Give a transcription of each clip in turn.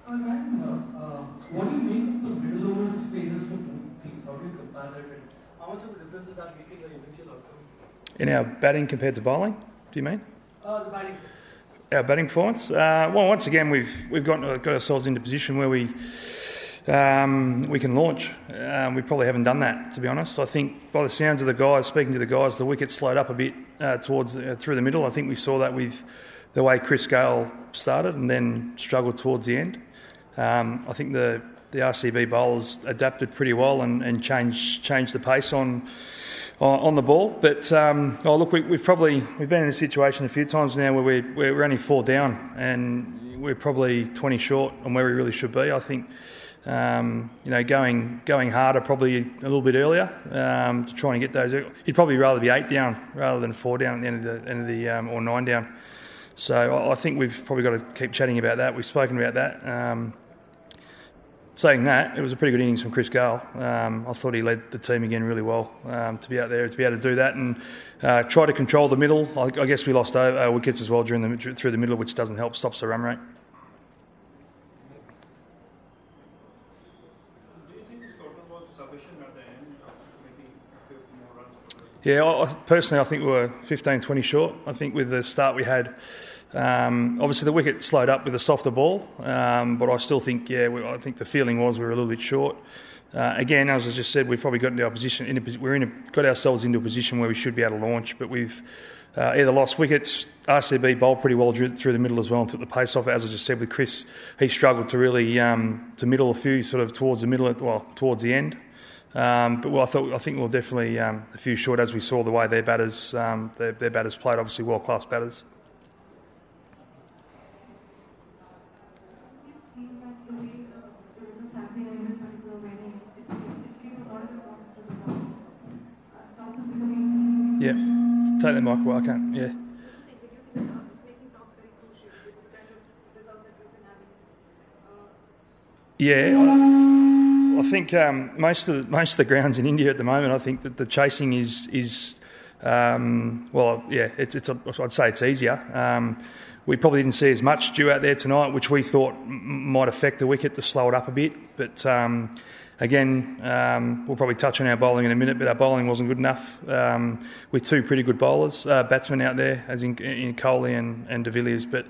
What do you make of the middle overs phases to move things? How do you compare that? And how much of a difference is that making the eventual outcome? In our batting compared to bowling, do you mean? The batting. Our batting performance? Well, once again, we've got ourselves into a position where we can launch. We probably haven't done that, to be honest. I think by the sounds of the guys, speaking to the guys, the wicket slowed up a bit through the middle. I think we saw that with the way Chris Gale started and then struggled towards the end. I think the RCB bowlers adapted pretty well and changed the pace on the ball. But look, we've been in a situation a few times now where we're only 4 down and we're probably 20 short on where we really should be. I think going harder probably a little bit earlier to try and get those. You'd probably rather be 8 down rather than 4 down at the end of the or 9 down. So I think we've probably got to keep chatting about that. We've spoken about that. Saying that, it was a pretty good innings from Chris Gale. I thought he led the team again really well to be out there, to be able to do that and try to control the middle. I guess we lost wickets as well through the middle, which doesn't help, stops the run rate. Do you think this total was sufficient at the end, maybe a few more runs? Yeah, personally, I think we were 15, 20 short. I think with the start we had, obviously the wicket slowed up with a softer ball, but I still think, I think the feeling was we were a little bit short. Again, as I just said, we've probably got into our position. Got ourselves into a position where we should be able to launch, but we've either lost wickets. RCB bowled pretty well through the middle as well and took the pace off. As I just said with Chris, he struggled to really to middle a few sort of towards the middle, towards the end. But I think we're definitely a few short as we saw the way their batters played. Obviously, world-class batters. Yeah, take the mic away. I can't. Yeah. Yeah, I think most of the grounds in India at the moment, I think that the chasing is I'd say it's easier. We probably didn't see as much dew out there tonight, which we thought might affect the wicket to slow it up a bit. But again, we'll probably touch on our bowling in a minute, but our bowling wasn't good enough with 2 pretty good bowlers, batsmen out there, as in Kohli and De Villiers. But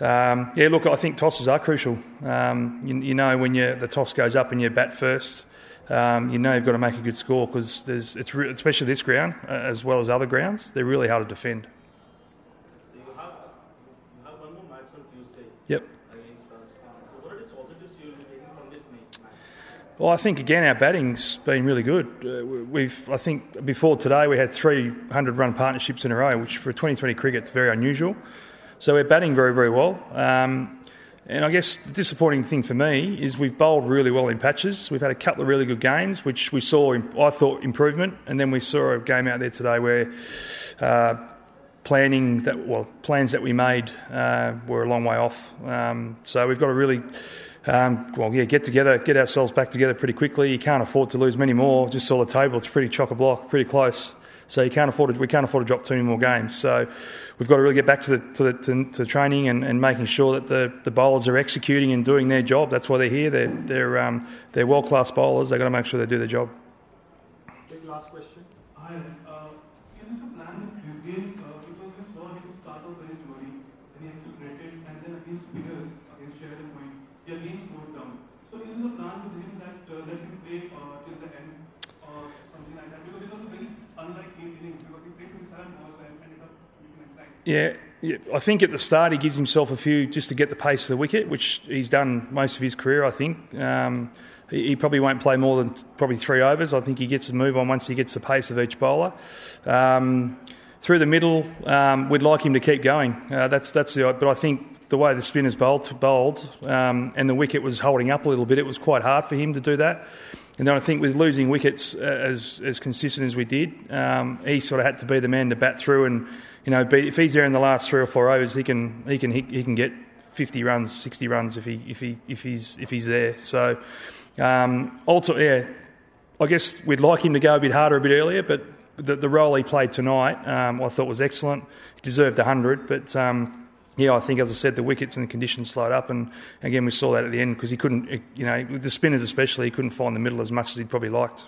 look, I think tosses are crucial. When the toss goes up and you bat first, you've got to make a good score because especially this ground as well as other grounds, they're really hard to defend. So you have one more match on Tuesday. Yep. Against Pakistan. So what are the positives you're taking from this match? Well, I think again our batting's been really good. I think before today we had 300-run partnerships in a row, which for 2020 cricket is very unusual. So we're batting very, very well. And I guess the disappointing thing for me is we've bowled really well in patches. We've had a couple of really good games, which we saw, I thought, improvement. And then we saw a game out there today where plans that we made were a long way off. So we've got to really get ourselves back together pretty quickly. You can't afford to lose many more. Just saw the table; it's pretty chock-a-block, pretty close. So we can't afford to drop too many more games. So we've got to really get back to training and making sure that the bowlers are executing and doing their job. That's why they're here. They're world-class bowlers. They've got to make sure they do their job. Big last question. Hi. Is this a plan with this game? Because we saw him start out very slowly, then he accelerated, and then against Spears, against Sheridan Point, he again slowed down. So is this a plan with him that let him play till the end or something like that? Because it was a very unlike innings because he played 27 balls and ended up making a blank. Yeah, I think at the start he gives himself a few just to get the pace of the wicket, which he's done most of his career, I think. He probably won't play more than probably 3 overs. I think he gets to move on once he gets the pace of each bowler. Through the middle, we'd like him to keep going. But I think the way the spinners bowled and the wicket was holding up a little bit, it was quite hard for him to do that. And then I think with losing wickets as consistent as we did, he sort of had to be the man to bat through. And if he's there in the last 3 or 4 overs, he can get 50 runs, 60 runs if he's there. So ultimately, I guess we'd like him to go a bit harder a bit earlier. But the role he played tonight, I thought was excellent. He deserved 100, but yeah, I think, as I said, the wickets and the conditions slowed up, and again we saw that at the end because he couldn't, with the spinners especially, he couldn't find the middle as much as he'd probably liked.